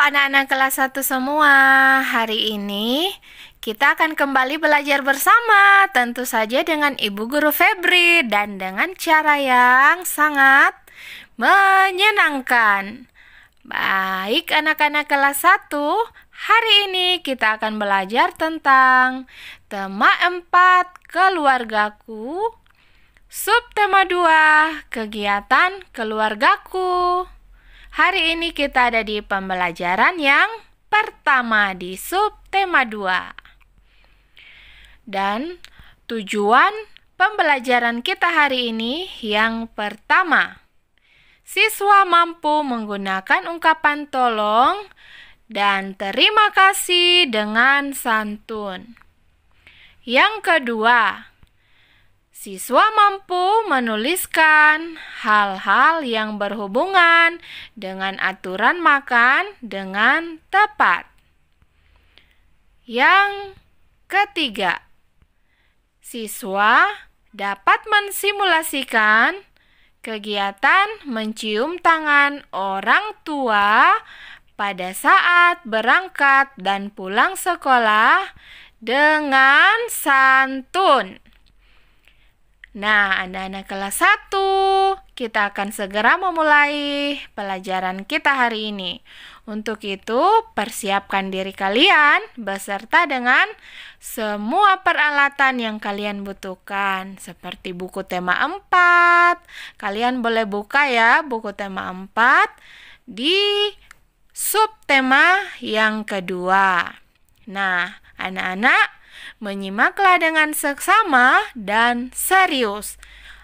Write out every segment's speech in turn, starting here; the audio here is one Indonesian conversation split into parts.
anak-anak kelas 1 semua. Hari ini kita akan kembali belajar bersama, tentu saja dengan Ibu Guru Febri dan dengan cara yang sangat menyenangkan. Baik anak-anak kelas 1, hari ini kita akan belajar tentang tema 4 keluargaku, subtema 2 kegiatan keluargaku. Hari ini kita ada di pembelajaran yang pertama di subtema 2. Dan tujuan pembelajaran kita hari ini yang pertama, siswa mampu menggunakan ungkapan tolong dan terima kasih dengan santun. Yang kedua, siswa mampu menuliskan hal-hal yang berhubungan dengan aturan makan dengan tepat. Yang ketiga, siswa dapat mensimulasikan kegiatan mencium tangan orang tua pada saat berangkat dan pulang sekolah dengan santun. Nah, anak-anak kelas 1, kita akan segera memulai pelajaran kita hari ini. Untuk itu, persiapkan diri kalian beserta dengan semua peralatan yang kalian butuhkan. Seperti buku tema 4. Kalian boleh buka ya buku tema 4 di subtema yang kedua. Nah, anak-anak, menyimaklah dengan seksama dan serius.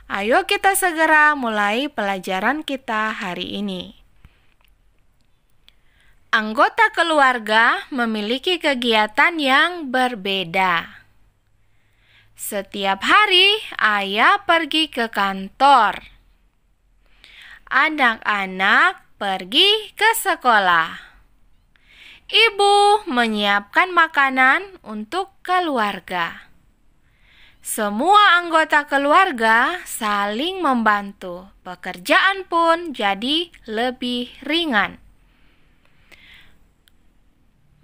Ayo kita segera mulai pelajaran kita hari ini. Anggota keluarga memiliki kegiatan yang berbeda. Setiap hari ayah pergi ke kantor. Anak-anak pergi ke sekolah. Ibu menyiapkan makanan untuk keluarga. Semua anggota keluarga saling membantu. Pekerjaan pun jadi lebih ringan.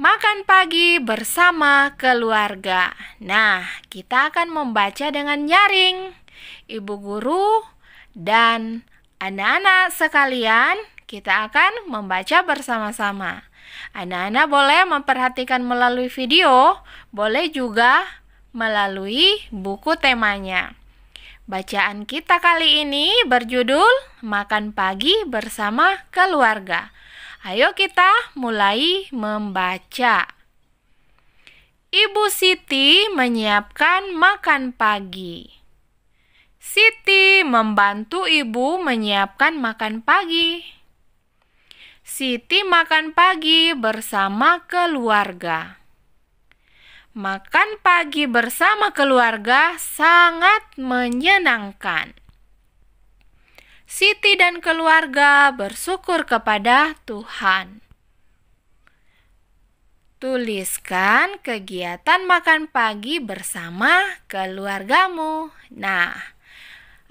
Makan pagi bersama keluarga. Nah, kita akan membaca dengan nyaring. Ibu guru dan anak-anak sekalian, kita akan membaca bersama-sama. Anak-anak boleh memperhatikan melalui video, boleh juga melalui buku temanya. Bacaan kita kali ini berjudul Makan Pagi Bersama Keluarga. Ayo kita mulai membaca. Ibu Siti menyiapkan makan pagi. Siti membantu ibu menyiapkan makan pagi. Siti makan pagi bersama keluarga. Makan pagi bersama keluarga sangat menyenangkan. Siti dan keluarga bersyukur kepada Tuhan. Tuliskan kegiatan makan pagi bersama keluargamu. Nah,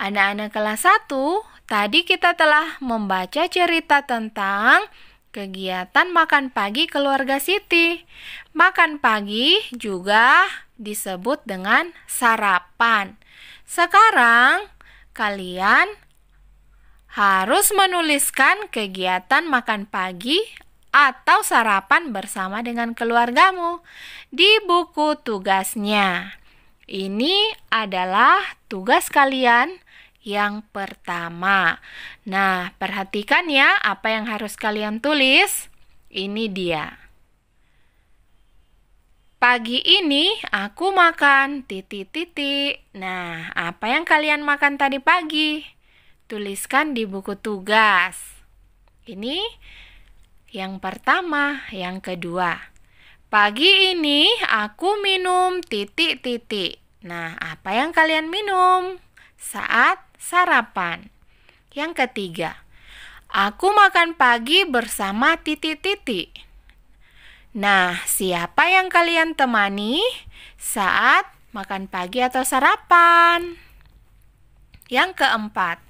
anak-anak kelas 1, tadi kita telah membaca cerita tentang kegiatan makan pagi keluarga Siti. Makan pagi juga disebut dengan sarapan. Sekarang kalian harus menuliskan kegiatan makan pagi atau sarapan bersama dengan keluargamu di buku tugasnya. Ini adalah tugas kalian yang pertama. Nah, perhatikan ya apa yang harus kalian tulis. Ini dia. Pagi ini aku makan titik-titik. Nah, apa yang kalian makan tadi pagi? Tuliskan di buku tugas. Ini yang pertama, yang kedua. Pagi ini aku minum titik-titik. Nah, apa yang kalian minum saat sarapan? Yang ketiga, aku makan pagi bersama titik-titik. Nah, siapa yang kalian temani saat makan pagi atau sarapan? Yang keempat,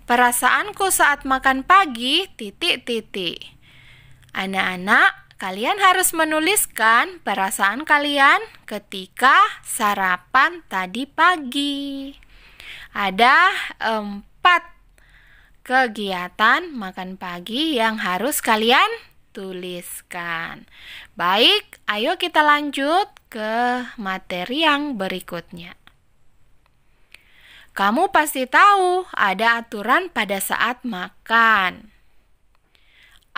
perasaanku saat makan pagi, titik-titik. Anak-anak, kalian harus menuliskan perasaan kalian ketika sarapan tadi pagi. Ada 4 kegiatan makan pagi yang harus kalian tuliskan. Baik, ayo kita lanjut ke materi yang berikutnya. Kamu pasti tahu ada aturan pada saat makan.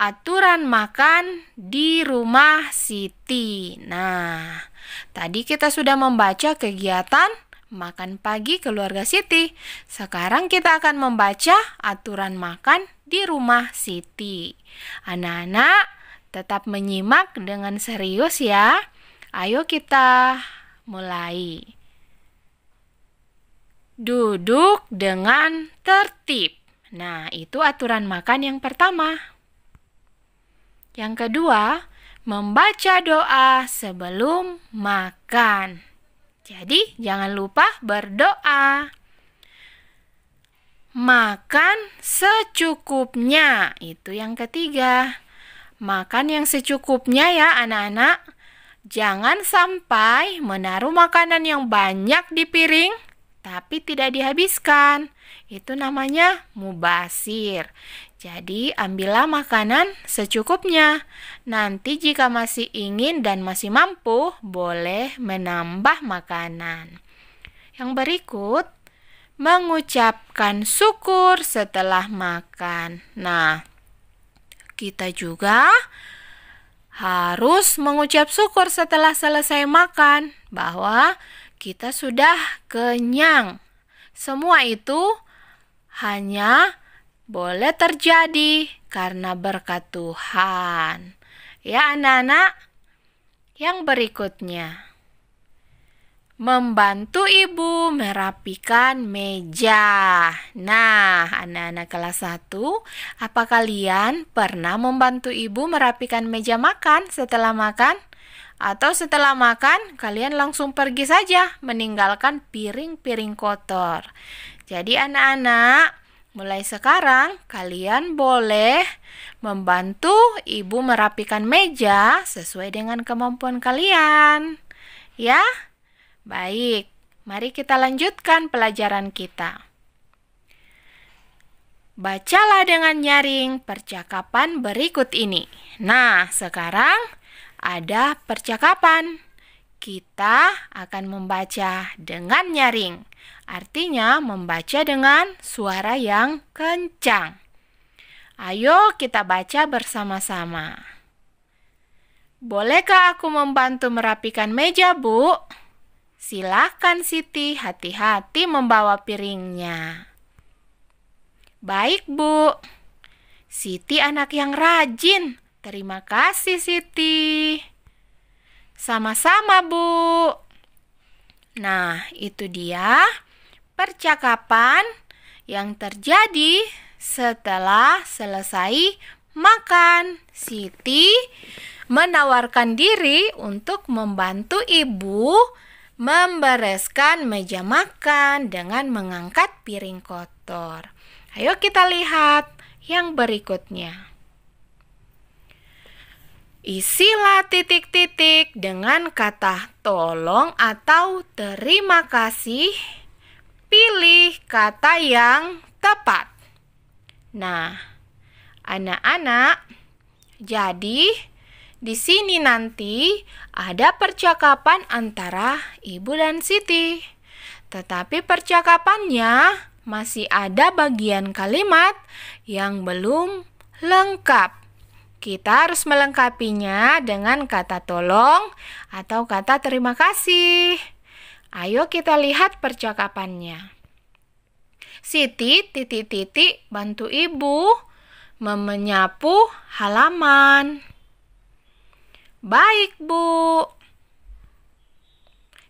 Aturan makan di rumah Siti. Nah, tadi kita sudah membaca kegiatan makan pagi keluarga Siti. Sekarang kita akan membaca aturan makan di rumah Siti. Anak-anak, tetap menyimak dengan serius ya. Ayo kita mulai. Duduk dengan tertib. Nah, itu aturan makan yang pertama. Yang kedua, membaca doa sebelum makan. Jadi, jangan lupa berdoa. Makan secukupnya. Itu yang ketiga. Makan yang secukupnya ya anak-anak. Jangan sampai menaruh makanan yang banyak di piring tapi tidak dihabiskan. Itu namanya mubazir. Jadi ambillah makanan secukupnya. Nanti jika masih ingin dan masih mampu, boleh menambah makanan. Yang berikut, mengucapkan syukur setelah makan. Nah, kita juga harus mengucap syukur setelah selesai makan bahwa kita sudah kenyang. Semua itu hanya boleh terjadi karena berkat Tuhan. Ya anak-anak, yang berikutnya. Membantu ibu merapikan meja. Nah, anak-anak kelas 1, apa kalian pernah membantu ibu merapikan meja makan setelah makan? Atau setelah makan, kalian langsung pergi saja meninggalkan piring-piring kotor. Jadi anak-anak, mulai sekarang kalian boleh membantu ibu merapikan meja sesuai dengan kemampuan kalian. Ya? Baik, mari kita lanjutkan pelajaran kita. Bacalah dengan nyaring percakapan berikut ini. Nah, sekarang ada percakapan. Kita akan membaca dengan nyaring. Artinya membaca dengan suara yang kencang. Ayo kita baca bersama-sama. Bolehkah aku membantu merapikan meja, Bu? Silakan Siti, hati-hati membawa piringnya. Baik, Bu. Siti anak yang rajin. Terima kasih, Siti. Sama-sama, Bu. Nah, itu dia percakapan yang terjadi setelah selesai makan. Siti menawarkan diri untuk membantu ibu membereskan meja makan dengan mengangkat piring kotor. Ayo kita lihat yang berikutnya. Isilah titik-titik dengan kata tolong atau terima kasih. Pilih kata yang tepat. Nah, anak-anak, jadi di sini nanti ada percakapan antara Ibu dan Siti. Tetapi percakapannya masih ada bagian kalimat yang belum lengkap. Kita harus melengkapinya dengan kata tolong atau kata terima kasih. Ayo kita lihat percakapannya. Siti titik-titik bantu ibu menyapu halaman. Baik, Bu.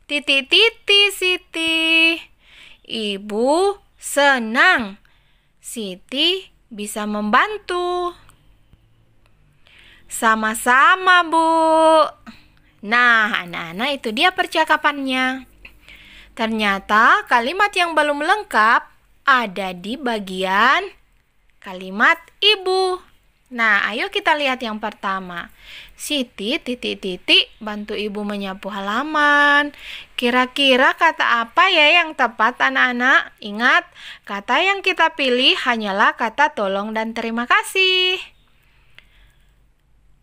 Titik-titik Siti. Ibu senang Siti bisa membantu. Sama-sama, Bu. Nah, anak-anak, itu dia percakapannya. Ternyata kalimat yang belum lengkap ada di bagian kalimat ibu. Nah, ayo kita lihat yang pertama. Siti titik-titik bantu ibu menyapu halaman. Kira-kira kata apa ya yang tepat, anak-anak? Ingat, kata yang kita pilih hanyalah kata tolong dan terima kasih.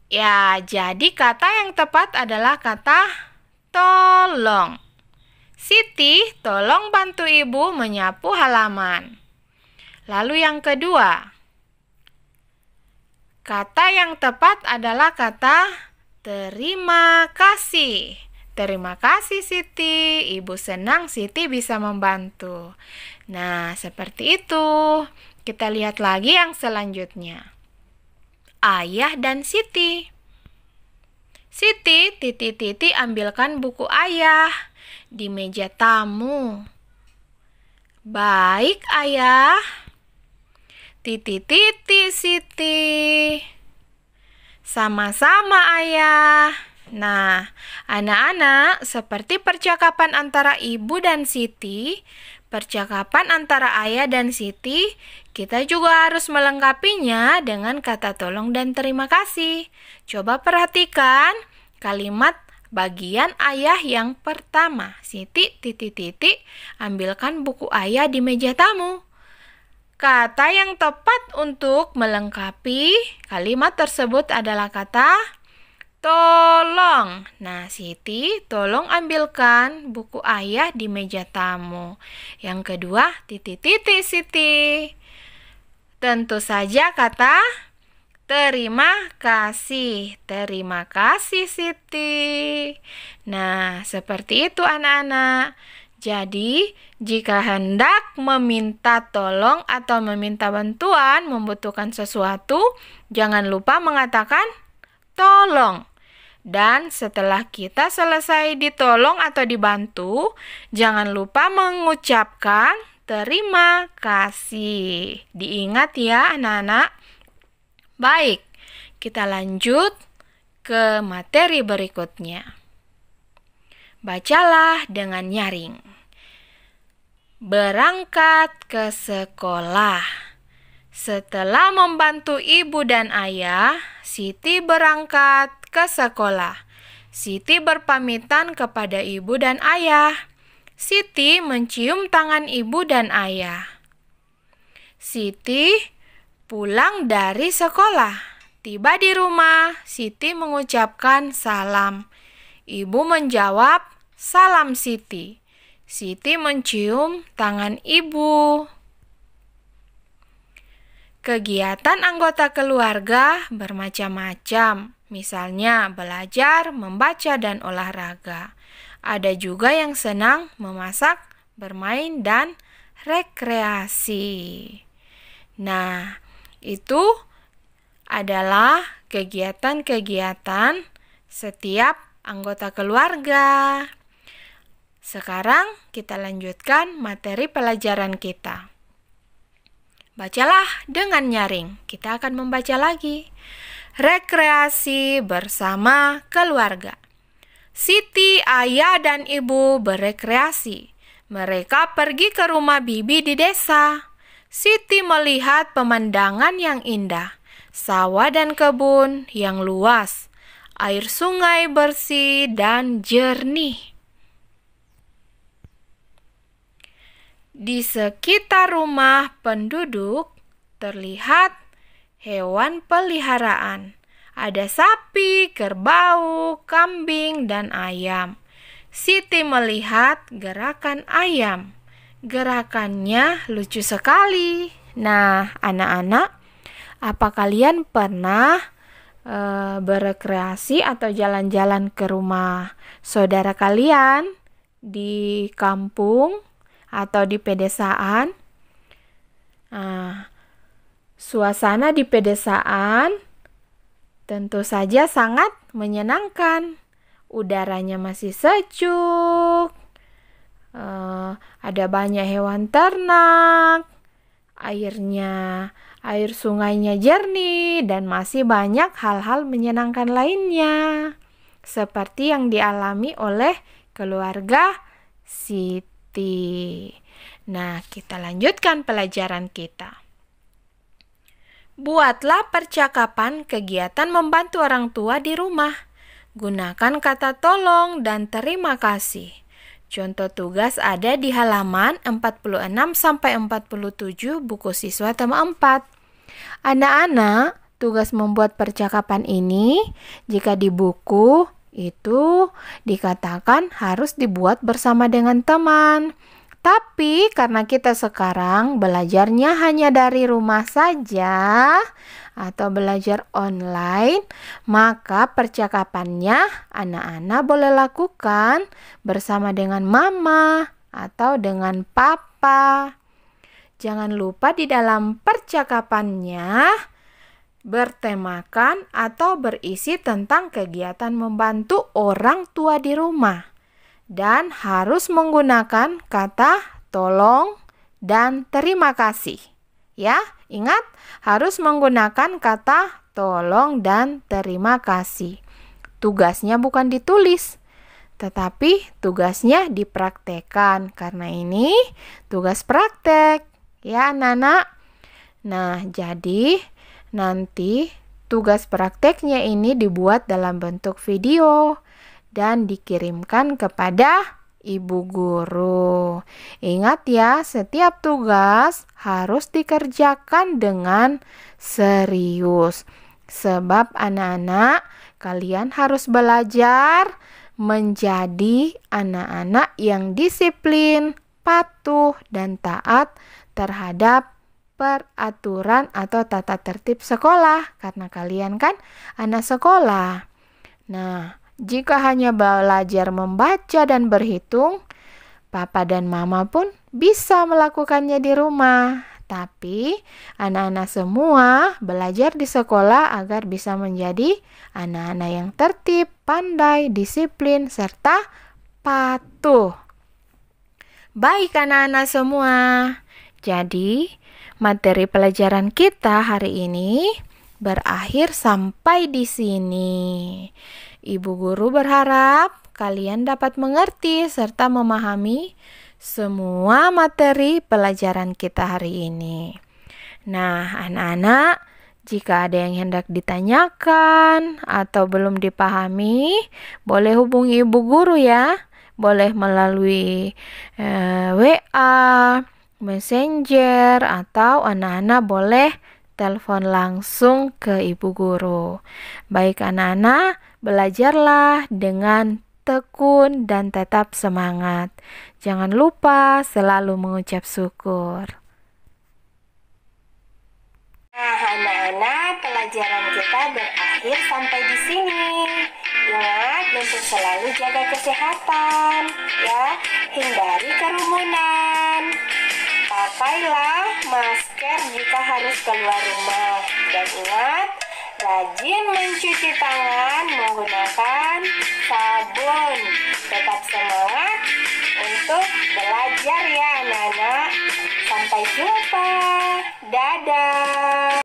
Ya, jadi kata yang tepat adalah kata tolong. Siti, tolong bantu ibu menyapu halaman. Lalu yang kedua, kata yang tepat adalah kata terima kasih. Terima kasih Siti, ibu senang Siti bisa membantu. Nah, seperti itu. Kita lihat lagi yang selanjutnya. Ayah dan Siti. Siti, titik-titik ambilkan buku ayah di meja tamu. Baik, ayah. Titik-titik Siti. Sama-sama, ayah. Nah, anak-anak, seperti percakapan antara ibu dan Siti, percakapan antara ayah dan Siti, kita juga harus melengkapinya dengan kata tolong dan terima kasih. Coba perhatikan kalimat bagian ayah yang pertama. Siti titik-titik ambilkan buku ayah di meja tamu. Kata yang tepat untuk melengkapi kalimat tersebut adalah kata tolong. Nah, Siti, tolong ambilkan buku ayah di meja tamu. Yang kedua, titik-titik Siti. Tentu saja kata terima kasih. Terima kasih, Siti. Nah, seperti itu anak-anak. Jadi, jika hendak meminta tolong atau meminta bantuan, membutuhkan sesuatu, jangan lupa mengatakan tolong. Dan setelah kita selesai ditolong atau dibantu, jangan lupa mengucapkan terima kasih. Diingat ya anak-anak. Baik, kita lanjut ke materi berikutnya. Bacalah dengan nyaring. Berangkat ke sekolah. Setelah membantu ibu dan ayah, Siti berangkat ke sekolah. Siti berpamitan kepada ibu dan ayah. Siti mencium tangan ibu dan ayah. Siti pulang dari sekolah. Tiba di rumah, Siti mengucapkan salam. Ibu menjawab, salam Siti. Siti mencium tangan ibu. Kegiatan anggota keluarga bermacam-macam, misalnya belajar, membaca, dan olahraga. Ada juga yang senang memasak, bermain, dan rekreasi. Nah, itu adalah kegiatan-kegiatan setiap anggota keluarga. Sekarang kita lanjutkan materi pelajaran kita. Bacalah dengan nyaring. Kita akan membaca lagi. Rekreasi bersama keluarga. Siti, ayah, dan ibu berekreasi. Mereka pergi ke rumah bibi di desa. Siti melihat pemandangan yang indah, sawah dan kebun yang luas, air sungai bersih dan jernih. Di sekitar rumah penduduk terlihat hewan peliharaan. Ada sapi, kerbau, kambing, dan ayam. Siti melihat gerakan ayam. Gerakannya lucu sekali. Nah, anak-anak, apa kalian pernah berekreasi atau jalan-jalan ke rumah saudara kalian di kampung atau di pedesaan? Suasana di pedesaan tentu saja sangat menyenangkan. Udaranya masih sejuk, ada banyak hewan ternak, air sungainya jernih, dan masih banyak hal-hal menyenangkan lainnya, seperti yang dialami oleh keluarga Siti. Nah, kita lanjutkan pelajaran kita. Buatlah percakapan kegiatan membantu orang tua di rumah. Gunakan kata tolong dan terima kasih. Contoh tugas ada di halaman 46-47 buku siswa tema 4. Anak-anak, tugas membuat percakapan ini jika di buku itu dikatakan harus dibuat bersama dengan teman. Tapi karena kita sekarang belajarnya hanya dari rumah saja atau belajar online, maka percakapannya anak-anak boleh lakukan bersama dengan mama atau dengan papa. Jangan lupa di dalam percakapannya bertemakan atau berisi tentang kegiatan membantu orang tua di rumah. Dan harus menggunakan kata tolong dan terima kasih. Ya, ingat harus menggunakan kata tolong dan terima kasih. Tugasnya bukan ditulis, tetapi tugasnya dipraktekkan. Karena ini tugas praktek. Ya, anak-anak. Nah, jadi nanti tugas prakteknya ini dibuat dalam bentuk video dan dikirimkan kepada ibu guru. Ingat ya, setiap tugas harus dikerjakan dengan serius. Sebab anak-anak, kalian harus belajar menjadi anak-anak yang disiplin, patuh, dan taat terhadap peraturan atau tata tertib sekolah. Karena kalian kan anak sekolah. Nah, jika hanya belajar membaca dan berhitung, papa dan mama pun bisa melakukannya di rumah. Tapi anak-anak semua belajar di sekolah agar bisa menjadi anak-anak yang tertib, pandai, disiplin, serta patuh. Baik anak-anak semua, jadi materi pelajaran kita hari ini berakhir sampai di sini. Ibu guru berharap kalian dapat mengerti serta memahami semua materi pelajaran kita hari ini. Nah, anak-anak, jika ada yang hendak ditanyakan atau belum dipahami, boleh hubungi ibu guru ya. Boleh melalui WA, Messenger, atau anak-anak boleh telepon langsung ke ibu guru. Baik anak-anak, belajarlah dengan tekun dan tetap semangat. Jangan lupa selalu mengucap syukur. Nah, anak-anak, pelajaran kita berakhir sampai di sini. Ingat untuk selalu jaga kesehatan, ya. Hindari kerumunan. Pakailah masker jika harus keluar rumah. Dan ingat, rajin mencuci tangan menggunakan sabun. Tetap semangat untuk belajar ya anak-anak. Sampai jumpa. Dadah.